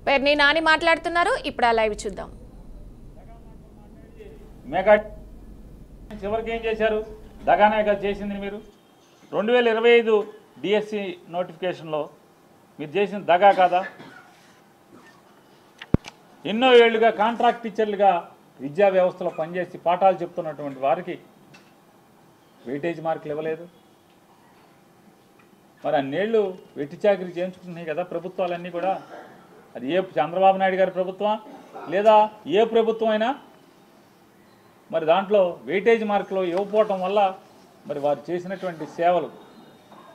పేర్ని నాని మాట్లాడుతున్నారు. ఇప్పుడు ఆ లైవ్ చూద్దాం. మెగా చివరికి ఏం చేశారు? దగానే చేసింది మీరు. 2025 డిఎస్సి నోటిఫికేషన్లో మీరు చేసిన దగా కాదా? ఎన్నో ఏళ్లుగా కాంట్రాక్ట్ టీచర్లుగా విద్యా వ్యవస్థలో పనిచేసి పాఠాలు చెప్తున్నటువంటి వారికి వెయిటేజ్ మార్కులు ఇవ్వలేదు. మరి అన్నేళ్ళు వెట్టి చాకరీ చేయించుకుంటున్నాయి కదా ప్రభుత్వాలన్నీ కూడా. అది ఏ చంద్రబాబు నాయుడు గారి ప్రభుత్వం లేదా ఏ ప్రభుత్వం అయినా మరి దాంట్లో వెయిటేజ్ మార్కులు ఇవ్వకపోవటం వల్ల మరి వారు చేసినటువంటి సేవలు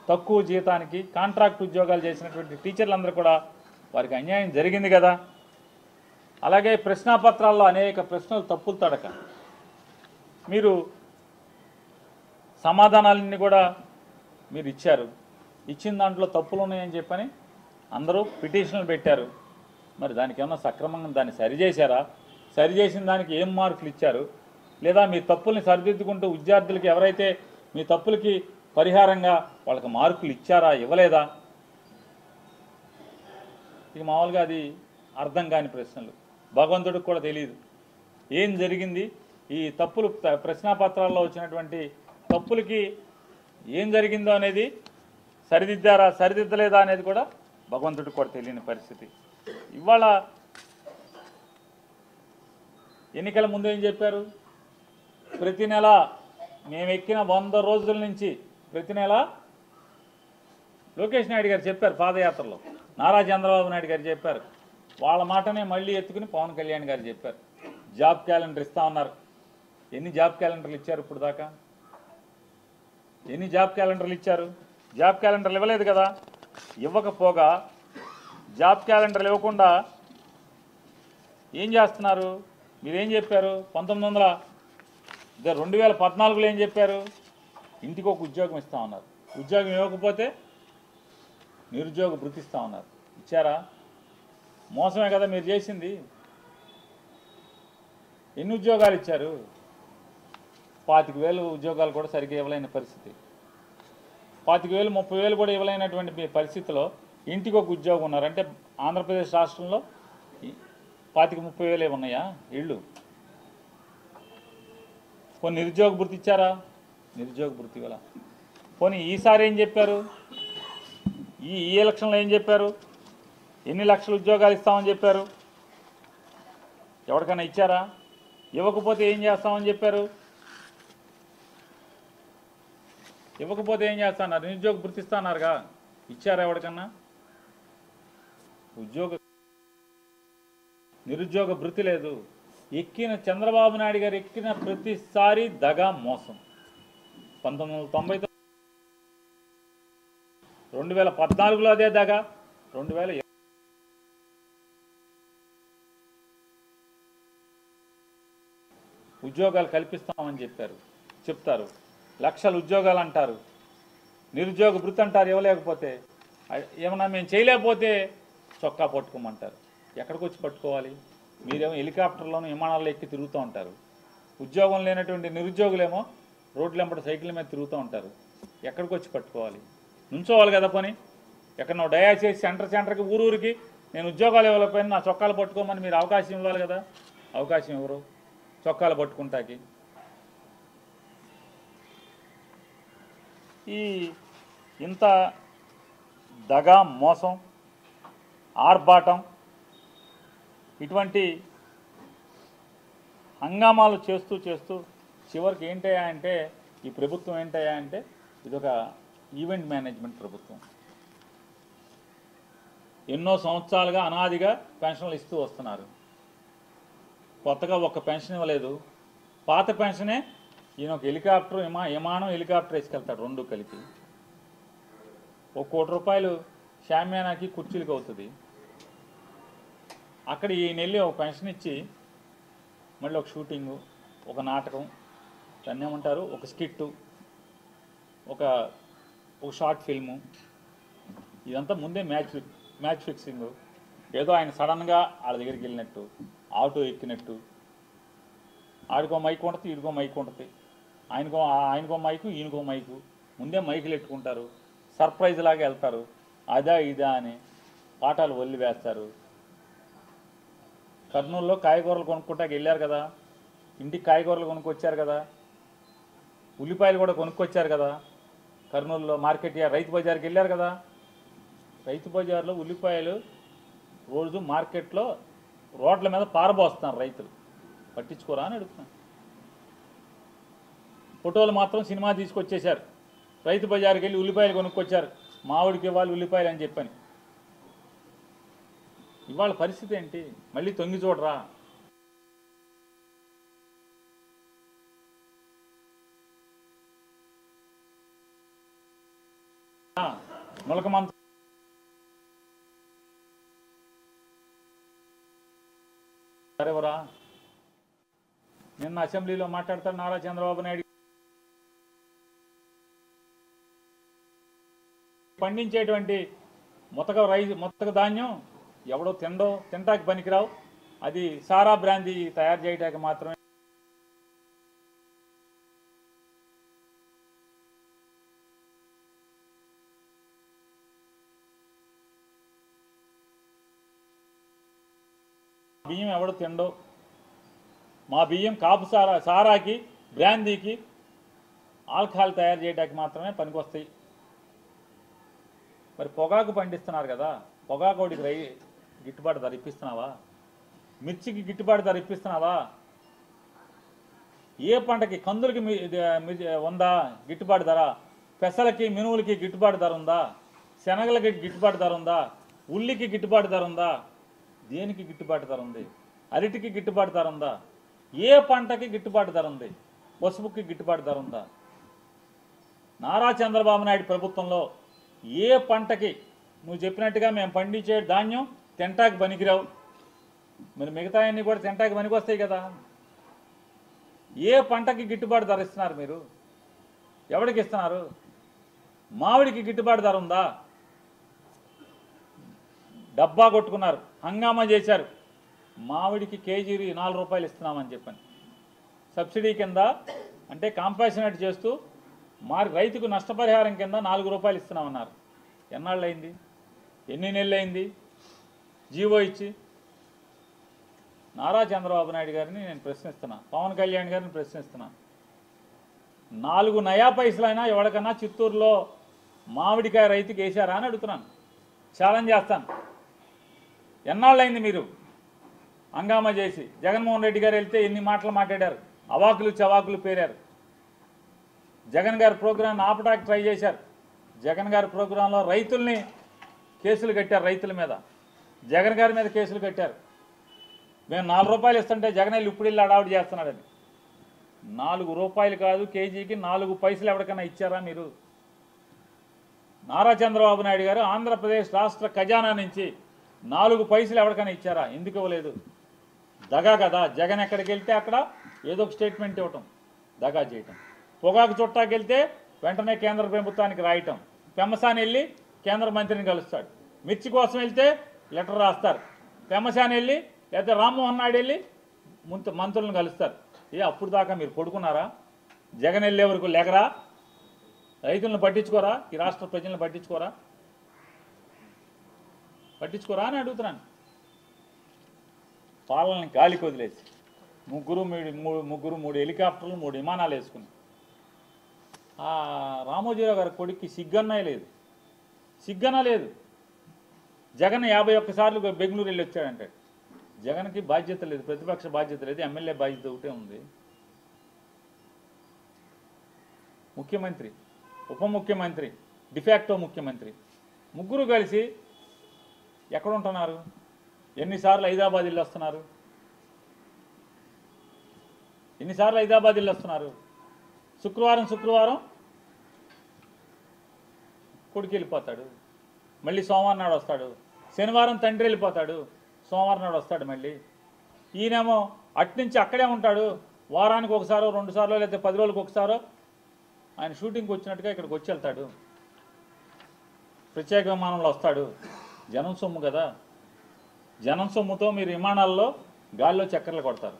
తక్కువ జీతానికి కాంట్రాక్ట్ ఉద్యోగాలు చేసినటువంటి టీచర్లందరూ కూడా వారికి అన్యాయం జరిగింది కదా. అలాగే ప్రశ్నాపత్రాల్లో అనేక ప్రశ్నలు తప్పులు తడక మీరు సమాధానాలన్నీ కూడా మీరు ఇచ్చారు. ఇచ్చిన దాంట్లో తప్పులు ఉన్నాయని చెప్పని అందరూ పిటిషన్లు పెట్టారు. మరి దానికి ఏమన్నా సక్రమంగా దాన్ని సరిచేశారా? సరిచేసిన దానికి ఏం మార్కులు ఇచ్చారు? లేదా మీ తప్పుల్ని సరిదిద్దుకుంటూ విద్యార్థులకి ఎవరైతే మీ తప్పులకి పరిహారంగా వాళ్ళకి మార్కులు ఇచ్చారా ఇవ్వలేదా? ఇక మామూలుగా అది అర్థం కాని ప్రశ్నలు. భగవంతుడికి కూడా తెలియదు ఏం జరిగింది. ఈ తప్పులు ప్రశ్నాపత్రాల్లో వచ్చినటువంటి తప్పులకి ఏం జరిగిందో అనేది సరిదిద్దారా సరిదిద్దలేదా అనేది కూడా భగవంతుడికి కూడా తెలియని పరిస్థితి. ఇవాళ ఎన్నికల ముందు ఏం చెప్పారు? ప్రతి నెల మేము ఎక్కిన 100 రోజుల నుంచి ప్రతి నెల లోకేష్ నాయుడు గారు చెప్పారు పాదయాత్రలో, నారా చంద్రబాబు నాయుడు గారు చెప్పారు. వాళ్ళ మాటనే మళ్ళీ ఎత్తుకుని పవన్ కళ్యాణ్ గారు చెప్పారు. జాబ్ క్యాలెండర్ ఇస్తా ఉన్నారు. ఎన్ని జాబ్ క్యాలెండర్లు ఇచ్చారు ఇప్పుడు దాకా? ఎన్ని జాబ్ క్యాలెండర్లు ఇచ్చారు? జాబ్ క్యాలెండర్లు ఇవ్వలేదు కదా. ఇవ్వకపోగా జాబ్ క్యాలెండర్లు ఇవ్వకుండా ఏం చేస్తున్నారు? మీరేం చెప్పారు? 2014లో ఏం చెప్పారు? ఇంటికి ఒక ఉద్యోగం ఇస్తా ఉన్నారు. ఉద్యోగం ఇవ్వకపోతే నిరుద్యోగ భృతి ఇస్తా ఉన్నారు. ఇచ్చారా? మోసమే కదా మీరు చేసింది. ఎన్ని ఉద్యోగాలు ఇచ్చారు? 25,000 ఉద్యోగాలు కూడా సరిగ్గా ఇవ్వలేని పరిస్థితి. 25,000 30,000 కూడా ఇవ్వలేనటువంటి పరిస్థితిలో ఇంటికి ఒక ఉద్యోగం ఉన్నారు అంటే ఆంధ్రప్రదేశ్ రాష్ట్రంలో 25,000-30,000 ఉన్నాయా ఇళ్ళు? పోనీ నిరుద్యోగ భృతి ఇచ్చారా? నిరుద్యోగ భృతి ఇవ్వాల. పోనీ ఈసారి ఏం చెప్పారు? ఈ ఎలక్షన్లో ఏం చెప్పారు? ఎన్ని లక్షల ఉద్యోగాలు ఇస్తామని చెప్పారు? ఎవరికైనా ఇచ్చారా? ఇవ్వకపోతే ఏం చేస్తామని చెప్పారు? ఇవ్వకపోతే ఏం చేస్తున్నారు? నిరుద్యోగ భృతి ఇస్తాన్నారుగా. ఇచ్చారా ఎవరికన్నా? నిరుద్యోగ భృతి లేదు. ఎక్కిన చంద్రబాబు నాయుడు గారు ఎక్కిన ప్రతిసారి దగా మోసం. 1990 2014లో అదే దగా, 2020 ఉద్యోగాలు కల్పిస్తామని చెప్తారు. లక్షల ఉద్యోగాలు అంటారు. నిరుద్యోగ భృతి అంటారు. ఇవ్వలేకపోతే ఏమన్నా మేము చేయలేకపోతే చొక్కా పట్టుకోమంటారు. ఎక్కడికి వచ్చి పట్టుకోవాలి? మీరేమో హెలికాప్టర్లోనూ విమానాల్లో ఎక్కి తిరుగుతూ ఉంటారు. ఉద్యోగం లేనటువంటి నిరుద్యోగులేమో రోడ్ల వెంబడి సైకిల్ మీద తిరుగుతూ ఉంటారు. ఎక్కడికి వచ్చి పట్టుకోవాలి? నుంచోవాలి కదా. పని ఎక్కడో దయచేసి సెంటర్కి ఊరూరికి నేను ఉద్యోగాలు ఇవ్వలేకపోయినా నా చొక్కాలు పట్టుకోమని మీరు అవకాశం ఇవ్వాలి కదా. అవకాశం ఎవరు? చొక్కాలు పట్టుకుంటాకి. ఇంత దగా మోసం ఆర్భాటం ఇటువంటి హంగామాలు చేస్తూ చివరికి ఏంటయ్యా అంటే ఈ ప్రభుత్వం ఏంటయ్యా అంటే ఇదొక ఈవెంట్ మేనేజ్మెంట్ ప్రభుత్వం. ఎన్నో సంవత్సరాలుగా అనాదిగా పెన్షన్లు ఇస్తూ వస్తున్నారు. కొత్తగా ఒక్క పెన్షన్ ఇవ్వలేదు. పాత పెన్షనే ఈయన ఒక హెలికాప్టర్ విమానం హెలికాప్టర్ వేసుకెళ్తాడు. 2 కలిపి ₹1 కోటి షామ్యానాకి కుర్చీలకు అవుతుంది. అక్కడ ఈయన వెళ్ళి ఒక పెన్షన్ ఇచ్చి మళ్ళీ ఒక షూటింగు, ఒక నాటకం, దాన్ని ఏమంటారు, ఒక స్కిట్టు, ఒక షార్ట్ ఫిల్ము, ఇదంతా ముందే మ్యాచ్ ఫిక్సింగ్. ఏదో ఆయన సడన్గా వాళ్ళ దగ్గరికి వెళ్ళినట్టు, ఆటో ఎక్కినట్టు, ఆడికో మైక్ ఉంటుంది, ఈడికో మైక్ ఉంటుంది, ఆయనకో మైకు ఈయనకో మైకు, ముందే మైకులు ఎట్టుకుంటారు, సర్ప్రైజ్ లాగా వెళ్తారు. అదా ఇదా అని పాఠాలు వల్లి వేస్తారు. కర్నూలులో కాయగూరలు కొనుక్కోటానికి వెళ్ళారు కదా, ఇంటికి కాయగూరలు కొనుక్కొచ్చారు కదా, ఉల్లిపాయలు కూడా కొనుక్కొచ్చారు కదా, కర్నూలులో మార్కెట్ రైతు బజార్కి వెళ్ళారు కదా. రైతు బజార్లో ఉల్లిపాయలు రోజు మార్కెట్లో రోడ్ల మీద పారబోస్తున్నారు రైతులు, పట్టించుకోరా అని అడుగుతున్నాను. ఫోటోలు మాత్రం సినిమా తీసుకొచ్చేశారు. రైతు బజార్కి వెళ్ళి ఉల్లిపాయలు కొనుక్కొచ్చారు, మామిడికి ఇవ్వాలి ఉల్లిపాయలు అని చెప్పని. ఇవాళ పరిస్థితి ఏంటి? మళ్ళీ తొంగి చూడరా. మొలకమంత సరేవరా. నిన్న అసెంబ్లీలో మాట్లాడతారు నారా చంద్రబాబు నాయుడు. పండించేటువంటి మొత్తక ధాన్యం ఎవడో తినటానికి పనికిరావు, అది సారా బ్రాందీ తయారు చేయడానికి మాత్రమే. బియ్యం ఎవడో తిండో, మా బియ్యం కాపు సారాకి బ్రాందీకి ఆల్కహాల్ తయారు చేయడానికి మాత్రమే పనికొస్తాయి. మరి పొగాకు పండిస్తున్నారు కదా, పొగాకోడికి గిట్టుబాటు ధర ఇప్పిస్తున్నావా? మిర్చికి గిట్టుబాటు ధర ఇప్పిస్తున్నావా? ఏ పంటకి? కందులకి ఉందా గిట్టుబాటు ధర? పెసలకి మినువులకి గిట్టుబాటు ధర ఉందా? శనగలకి గిట్టుబాటు ధర ఉందా? ఉల్లికి గిట్టుబాటు ధర ఉందా? దేనికి గిట్టుబాటు ధర ఉంది? అరటికి గిట్టుబాటు ధర ఉందా? ఏ పంటకి గిట్టుబాటు ధర ఉంది? పసుపుకి గిట్టుబాటు ధర ఉందా? నారా చంద్రబాబు నాయుడు ప్రభుత్వంలో ఏ పంటకి నువ్వు చెప్పినట్టుగా మేము పండించే ధాన్యం తింటాకి పనికిరావు, మరి మిగతా అన్నీ కూడా తింటాకి పనికి వస్తాయి కదా. ఏ పంటకి గిట్టుబాటు ధర ఇస్తున్నారు మీరు? ఎవరికి ఇస్తున్నారు? మామిడికి గిట్టుబాటు ధర ఉందా? డబ్బా కొట్టుకున్నారు, హంగామా చేశారు. మామిడికి కేజీ 4 రూపాయలు ఇస్తున్నామని చెప్పని సబ్సిడీ కింద, అంటే కాంపాషనేట్ చేస్తూ రైతుకు నష్టపరిహారం కింద 4 రూపాయలు ఇస్తున్నామన్నారు. ఎన్నాళ్ళు అయింది? ఎన్ని నెలలు అయింది జీవో ఇచ్చి? నారా చంద్రబాబు నాయుడు గారిని నేను ప్రశ్నిస్తున్నా, పవన్ కళ్యాణ్ గారిని ప్రశ్నిస్తున్నా, 4 నయా పైసలైనా ఎవరికన్నా చిత్తూరులో మామిడికాయ రైతుకి వేశారా అని అడుగుతున్నాను. ఛాలెంజ్ చేస్తాను. ఎన్నాళ్ళైంది మీరు హంగామా చేసి? జగన్మోహన్ రెడ్డి గారు వెళ్తే ఎన్ని మాటలు మాట్లాడారు, అవాకులు చవాకులు పేరారు. జగన్ గారి ప్రోగ్రాంని ఆపడానికి ట్రై చేశారు. జగన్ గారి ప్రోగ్రాంలో రైతుల్ని కేసులు కట్టారు, రైతుల మీద, జగన్ గారి మీద కేసులు కట్టారు. మేము 4 రూపాయలు ఇస్తుంటే జగన్ వెళ్ళి ఇప్పుడు వెళ్ళి అడావుడి చేస్తున్నాడని. 4 రూపాయలు కాదు, కేజీకి 4 పైసలు ఎవరికైనా ఇచ్చారా మీరు? నారా చంద్రబాబు నాయుడు గారు ఆంధ్రప్రదేశ్ రాష్ట్ర ఖజానా నుంచి 4 పైసలు ఎవరికైనా ఇచ్చారా? ఎందుకు ఇవ్వలేదు? దగా కదా. జగన్ ఎక్కడికి వెళ్తే అక్కడ ఏదో ఒక స్టేట్మెంట్ ఇవ్వటం, దగా చేయటం. పొగాకు చుట్టాకి వెళ్తే వెంటనే కేంద్ర ప్రభుత్వానికి రాయటం. పెమ్మసాని వెళ్ళి కేంద్ర మంత్రిని కలుస్తాడు. మిర్చి కోసం వెళ్తే లెటర్ రాస్తారు. పెమ్మసాని వెళ్ళి లేకపోతే రామ్మోహన్ నాయుడు వెళ్ళి మంత్రులను కలుస్తారు. అప్పుడు దాకా మీరు పడుకున్నారా? జగన్ వెళ్ళే వరకు లేకరా? రైతులను పట్టించుకోరా? ఈ రాష్ట్ర ప్రజలను పట్టించుకోరా అని అడుగుతున్నాను. పాలనని గాలికి వదిలేసి ముగ్గురు 3 హెలికాప్టర్లు 3 విమానాలు వేసుకుని రామోజీరావు గారి కొడుక్కి సిగ్గన్నా లేదు. జగన్ 51 సార్లు బెంగళూరు వెళ్ళి వచ్చాడంటే జగన్కి బాధ్యత లేదు, ప్రతిపక్ష బాధ్యత లేదు, ఎమ్మెల్యే బాధ్యత ఒకటే ఉంది. ముఖ్యమంత్రి, ఉప ముఖ్యమంత్రి, డిఫాక్టో ముఖ్యమంత్రి ముగ్గురు కలిసి ఎక్కడ ఉంటున్నారు? ఎన్నిసార్లు హైదరాబాద్ ఇల్లు వస్తున్నారు? శుక్రవారం కొడుకు వెళ్ళిపోతాడు, మళ్ళీ సోమవారం నాడు వస్తాడు. శనివారం తండ్రి వెళ్ళిపోతాడు, సోమవారం నాడు వస్తాడు మళ్ళీ. ఈయనేమో అట్నుంచి అక్కడే ఉంటాడు. వారానికి ఒకసారో 2 సార్లు లేకపోతే 10 రోజులకు ఒకసారో ఆయన షూటింగ్కి వచ్చినట్టుగా ఇక్కడికి వచ్చి వెళ్తాడు. ప్రత్యేక విమానంలో వస్తాడు. జనం సొమ్ము కదా, జనం సొమ్ముతో మీరు విమానాల్లో గాల్లో చక్కర్లు కొడతారు.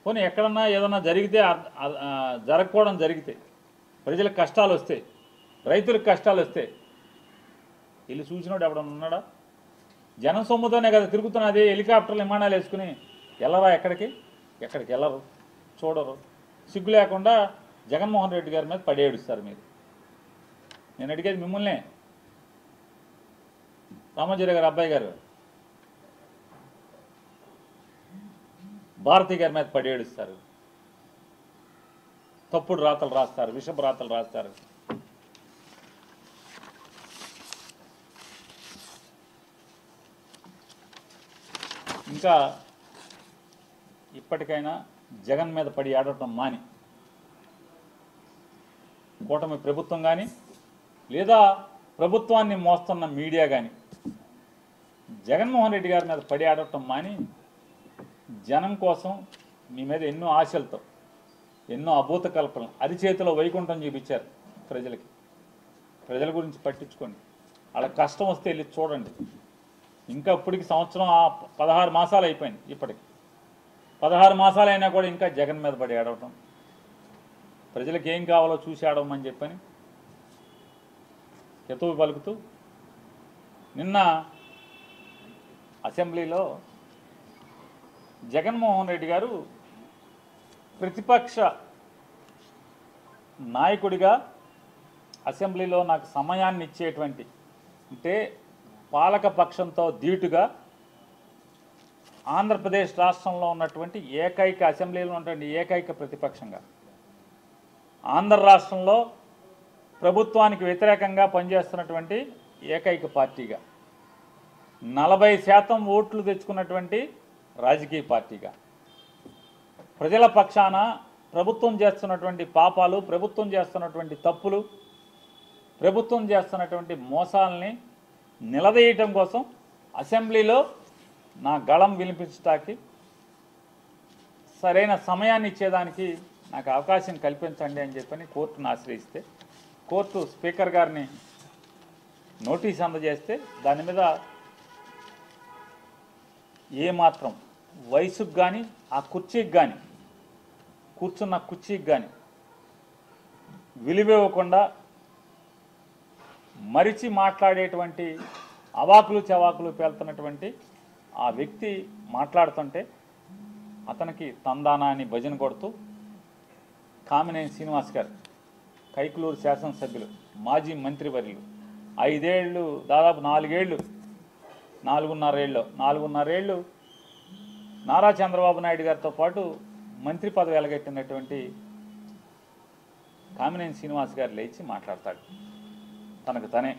పోనీ ఎక్కడన్నా ఏదన్నా జరిగితే, జరగకపోవడం జరిగితే, ప్రజలకు కష్టాలు వస్తాయి, రైతులకు కష్టాలు వస్తాయి, వెళ్ళి చూసినోడు ఎవడన్నా ఉన్నాడా? జనం సొమ్ముతోనే కదా తిరుగుతున్నది. హెలికాప్టర్లు విమానాలు వేసుకుని వెళ్ళరా? ఎక్కడికి వెళ్ళరు, చూడరు. సిగ్గు లేకుండా జగన్మోహన్ రెడ్డి గారి మీద పడేడుస్తారు మీరు. నేను అడిగేది మిమ్మల్నే, రామోజీరావు గారు అబ్బాయి గారు భారతి గారి మీద పడేడుస్తారు, తప్పుడు రాతలు రాస్తారు, విషపు రాతలు రాస్తారు. ఇంకా ఇప్పటికైనా జగన్ మీద పడి ఆడటం మాని కూటమి ప్రభుత్వం కానీ లేదా ప్రభుత్వాన్ని మోస్తున్న మీడియా కానీ జగన్మోహన్ రెడ్డి గారి మీద పడి ఆడటం మాని జనం కోసం మీ మీద ఎన్నో ఆశలతో ఎన్నో అభూత కల్పనలు అరిచేతిలో వైకుంఠం చూపించారు ప్రజలకి. ప్రజల గురించి పట్టించుకోండి, వాళ్ళ కష్టం వస్తే వెళ్ళి చూడండి. ఇంకా ఇప్పటికి సంవత్సరం 16 మాసాలు అయిపోయింది. ఇప్పటికి 16 మాసాలు అయినా కూడా ఇంకా జగన్ మీద పడి ఆడవటం, ప్రజలకు ఏం కావాలో చూసి ఆడవమని చెప్పని హితవు పలుకుతూ నిన్న అసెంబ్లీలో జగన్మోహన్ రెడ్డి గారు ప్రతిపక్ష నాయకుడిగా అసెంబ్లీలో నాకు సమయాన్ని ఇచ్చేటువంటి, అంటే పాలక పక్షంతో ధీటుగా ఆంధ్రప్రదేశ్ రాష్ట్రంలో ఉన్నటువంటి ఏకైక అసెంబ్లీలో ఉన్నటువంటి ఏకైక ప్రతిపక్షంగా ఆంధ్ర రాష్ట్రంలో ప్రభుత్వానికి వ్యతిరేకంగా పనిచేస్తున్నటువంటి ఏకైక పార్టీగా 40% ఓట్లు తెచ్చుకున్నటువంటి రాజకీయ పార్టీగా ప్రజల పక్షాన ప్రభుత్వం చేస్తున్నటువంటి పాపాలు, ప్రభుత్వం చేస్తున్నటువంటి తప్పులు, ప్రభుత్వం చేస్తున్నటువంటి మోసాలని నిలదీయటం కోసం అసెంబ్లీలో నా గళం వినిపించడానికి సరైన సమయాన్ని ఇచ్చేదానికి నాకు అవకాశం కల్పించండి అని చెప్పని కోర్టును ఆశ్రయిస్తే కోర్టు స్పీకర్ గారిని నోటీస్ అందజేస్తే దాని మీద ఏమాత్రం వయసుకు కానీ ఆ కుర్చీకి కానీ కూర్చున్న కుర్చీకి కానీ విలువివ్వకుండా మరిచి మాట్లాడేటువంటి అవాకులు చవాకులు పేలుతున్నటువంటి ఆ వ్యక్తి మాట్లాడుతుంటే అతనికి తందానా అని భజన కొడుతూ కామినేని శ్రీనివాస్ గారు కైకులూరు శాసనసభ్యులు మాజీ మంత్రివర్యులు 5 ఏళ్ళు దాదాపు 4 ఏళ్ళు 4.5 ఏళ్ళు నారా చంద్రబాబు నాయుడు గారితో పాటు మంత్రి పదవి ఎలగెట్టినటువంటి కామినేని శ్రీనివాస్ గారు లేచి మాట్లాడతాడు తనకు తనే.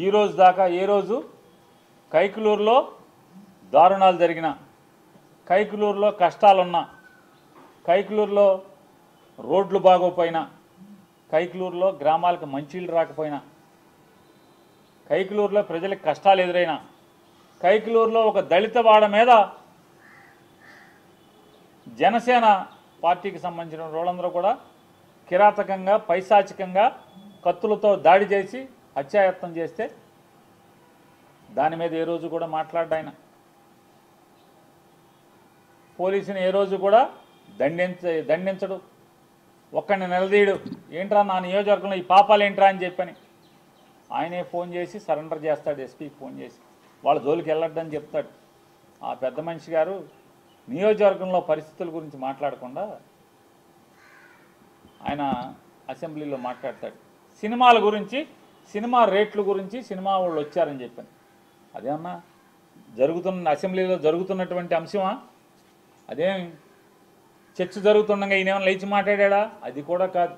ఈ రోజు దాకా ఏ రోజు కైకులూరులో దారుణాలు జరిగిన, కైకులూరులో కష్టాలున్నా, కైకులూరులో రోడ్లు బాగోపోయినా, కైకులూరులో గ్రామాలకు మంచినీళ్ళు రాకపోయినా, కైకులూరులో ప్రజలకు కష్టాలు ఎదురైనా, కైకులూరులో ఒక దళిత వాడ మీద జనసేన పార్టీకి సంబంధించిన వాళ్ళందరూ కూడా కిరాతకంగా పైశాచికంగా కత్తులతో దాడి చేసి హత్యాయత్నం చేస్తే దాని మీద ఏ రోజు కూడా మాట్లాడ్డాయన. పోలీసుని ఏ రోజు కూడా దండించడు, ఒక్కడిని నిలదీయడు. ఏంట్రా నా నియోజకవర్గంలో ఈ పాపాలు ఏంట్రా అని చెప్పని ఆయనే ఫోన్ చేసి సరెండర్ చేస్తాడు, ఎస్పీకి ఫోన్ చేసి వాళ్ళ జోలికి వెళ్ళొద్దని చెప్తాడు. ఆ పెద్ద మనిషి గారు నియోజకవర్గంలో పరిస్థితుల గురించి మాట్లాడకుండా ఆయన అసెంబ్లీలో మాట్లాడతాడు. సినిమాల గురించి, సినిమా రేట్ల గురించి, సినిమా వాళ్ళు వచ్చారని చెప్పాను. అదేమన్నా అసెంబ్లీలో జరుగుతున్నటువంటి అంశమా? అదేం చర్చ జరుగుతుండగా ఈయనేమన్నా లేచి మాట్లాడా? అది కూడా కాదు.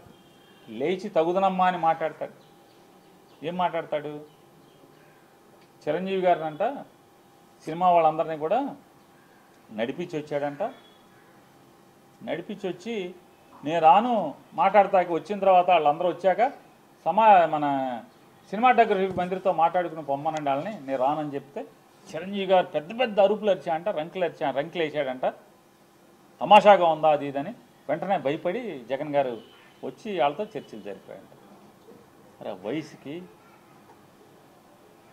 లేచి తగుదనమ్మా అని మాట్లాడతాడు. ఏం మాట్లాడతాడు? చిరంజీవి గారినంట సినిమా వాళ్ళందరినీ కూడా నడిపించి వచ్చాడంట. నడిపించి వచ్చి నేను రాను మాట్లాడతాకి వచ్చిన తర్వాత వాళ్ళందరూ వచ్చాక మన సినిమాటోగ్రఫీ మంత్రితో మాట్లాడుకుని పొమ్మనండి వాళ్ళని, నేను రానని చెప్తే చిరంజీవి గారు పెద్ద పెద్ద అరుపులు అరిచాడంట, రంకులు వేసాడంట. తమాషాగా ఉందా అది ఇదని వెంటనే భయపడి జగన్ గారు వచ్చి వాళ్ళతో చర్చలు జరిపాయంట. అరే వయసుకి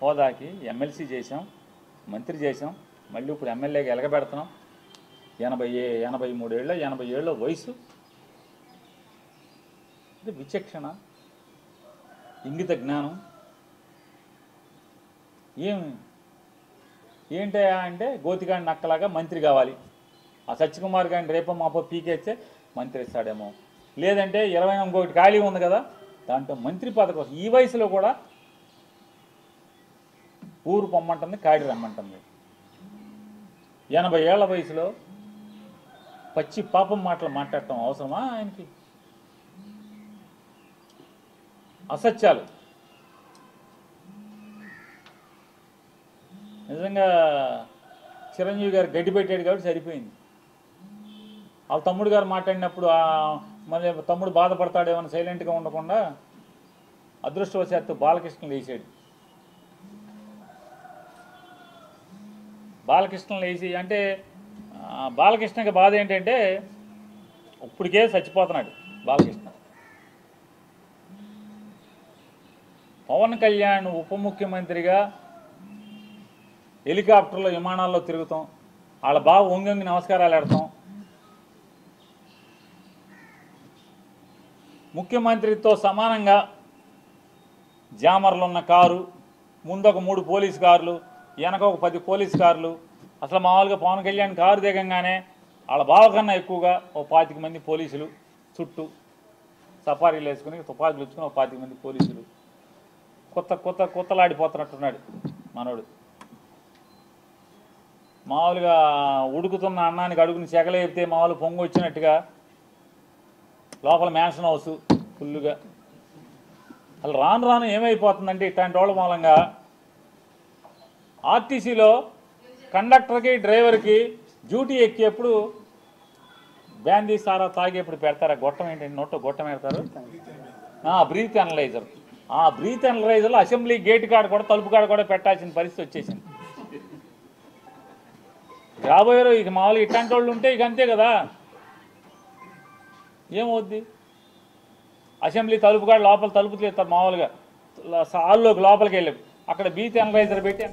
హోదాకి ఎమ్మెల్సీ చేసాం, మంత్రి చేసాం, మళ్ళీ ఇప్పుడు ఎమ్మెల్యేగా ఎలగబెడుతున్నాం. 83 ఏళ్ళ 80 ఏళ్ళ వయసు. ఇది విచక్షణ, ఇంగిత జ్ఞానం ఏమి ఏంటయా అంటే గోతిగాడి నక్కలాగా మంత్రి కావాలి. ఆ సత్యకుమార్ గారిని రేపో మాపో పీకేస్తే మంత్రి ఇస్తాడేమో, లేదంటే 20 ఇంకొకటి ఖాళీ ఉంది కదా దాంట్లో మంత్రి పదవి కోసం ఈ వయసులో కూడా ఊరు పొమ్మంటుంది, కాడి రమ్మంటుంది. 80 ఏళ్ల వయసులో పచ్చి పాపం మాటలు మాట్లాడటం అవసరమా ఆయనకి? అసత్యాలు. నిజంగా చిరంజీవి గారు గడ్డి పెట్టాడు కాబట్టి సరిపోయింది. వాళ్ళ తమ్ముడు గారు మాట్లాడినప్పుడు మళ్ళీ తమ్ముడు బాధపడతాడేమో సైలెంట్గా ఉండకుండా అదృష్టవశాత్తు బాలకృష్ణ లేచాడు. బాలకృష్ణ లేచి అంటే బాలకృష్ణకి బాధ ఏంటంటే ఇప్పటికే చచ్చిపోతున్నాడు బాలకృష్ణ. పవన్ కళ్యాణ్ ఉప ముఖ్యమంత్రిగా హెలికాప్టర్లో విమానాల్లో తిరుగుతాం, వాళ్ళ బావ వంగి నమస్కారాలు పెడతాం, ముఖ్యమంత్రితో సమానంగా జామర్లు ఉన్న కారు, ముందొక 3 పోలీస్ కార్లు, వెనక ఒక 10 పోలీస్ కార్లు. అసలు మామూలుగా పవన్ కళ్యాణ్ కారు దిగంగానే వాళ్ళ బావ కన్నా ఎక్కువగా ఓ 25 మంది పోలీసులు చుట్టూ సఫారీలు వేసుకుని తుపాకులు ఇచ్చుకుని ఓ 25 మంది పోలీసులు. కొత్తలాడిపోతున్నట్టున్నాడు మనోడు. మామూలుగా ఉడుకుతున్న అన్నానికి అడుగుని చెగలేపితే మామూలు పొంగు వచ్చినట్టుగా లోపల మ్యాన్షన్ హౌస్ ఫుల్లుగా. అసలు రాను రాను ఏమైపోతుందంటే ఇట్లాంటి వాళ్ళ మూలంగా ఆర్టీసీలో కండక్టర్కి డ్రైవర్కి డ్యూటీ ఎక్కేప్పుడు బ్యాందీ సారా తాగేప్పుడు పెడతారు. ఆ గొట్టం ఏంటంటే నోట్లో గొట్టం పెడతారు, బ్రీత్ అనలైజర్. ఆ బ్రీత్ అనలైజర్లో అసెంబ్లీ గేట్ కాడ కూడా తలుపు కాడ కూడా పెట్టాల్సిన పరిస్థితి వచ్చేసింది. రాబోయే ఇక మామూలుగా ఇట్లాంటి వాళ్ళు ఉంటే ఇక అంతే కదా, ఏమవుద్ది? అసెంబ్లీ తలుపు కాడ లోపల తలుపు తీస్తారు మామూలుగా హాల్లోకి లోపలికి వెళ్ళి అక్కడ బ్రీత్ అనలైజర్ పెట్టి